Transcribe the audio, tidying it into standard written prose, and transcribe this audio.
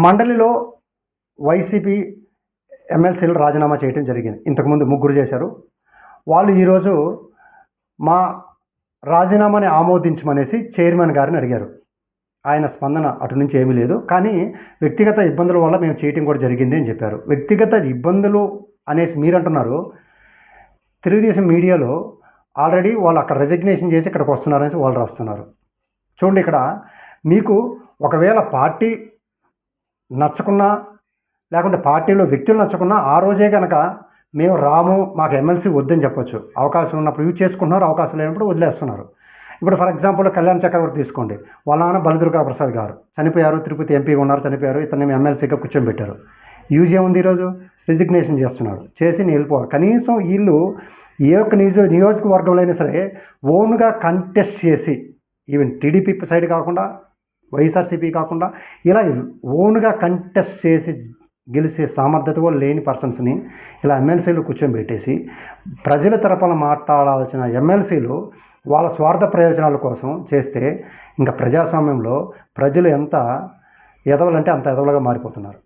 మండలిలో వైసీపీ ఎమ్మెల్సీలు రాజీనామా చేయడం జరిగింది. ఇంతకుముందు ముగ్గురు చేశారు. వాళ్ళు ఈరోజు మా రాజీనామాని ఆమోదించమనేసి చైర్మన్ గారిని అడిగారు. ఆయన స్పందన అటు నుంచి ఏమీ లేదు. కానీ వ్యక్తిగత ఇబ్బందుల వల్ల మేము చేయటం కూడా జరిగింది అని చెప్పారు. వ్యక్తిగత ఇబ్బందులు అనేసి మీరంటున్నారు. తెలుగుదేశం మీడియాలో ఆల్రెడీ వాళ్ళు అక్కడ రెసిగ్నేషన్ చేసి ఇక్కడికి వస్తున్నారనేసి వాళ్ళు రాస్తున్నారు. చూడండి, ఇక్కడ మీకు ఒకవేళ పార్టీ నచ్చకున్నా లేకుంటే పార్టీలో వ్యక్తులు నచ్చకున్నా ఆ రోజే కనుక మేము రాము, మాకు ఎమ్మెల్సీ వద్దని చెప్పొచ్చు. అవకాశం ఉన్నప్పుడు యూజ్ చేసుకుంటున్నారు, అవకాశం లేనప్పుడు వదిలేస్తున్నారు. ఇప్పుడు ఫర్ ఎగ్జాంపుల్ కళ్యాణ్ చక్రవర్తి తీసుకోండి. వాళ్ళ నాన్న బలదుర్గా ప్రసాద్ గారు చనిపోయారు, తిరుపతి ఎంపీ ఉన్నారు, చనిపోయారు. ఇతన్ని ఎమ్మెల్సీగా కూర్చోబెట్టారు. యూజ్ ఏముంది? ఈరోజు రిజిగ్నేషన్ చేస్తున్నాడు, చేసి నేను వెళ్ళిపోవాలి. కనీసం వీళ్ళు ఏ ఒక్క నియోజకవర్గంలో అయినా సరే ఓన్గా కంటెస్ట్ చేసి, ఈవెన్ టీడీపీ సైడ్ కాకుండా వైఎస్ఆర్సీపీ కాకుండా ఇలా ఓన్గా కంటెస్ట్ చేసి గెలిచే సామర్థ్యత కూడా లేని పర్సన్స్ని ఇలా ఎమ్మెల్సీలు కూర్చోబెట్టేసి ప్రజల తరపున మాట్లాడాల్సిన ఎమ్మెల్సీలు వాళ్ళ స్వార్థ ప్రయోజనాల కోసం చేస్తే ఇంకా ప్రజాస్వామ్యంలో ప్రజలు ఎంత ఎదవలంటే అంత ఎదవలుగా మారిపోతున్నారు.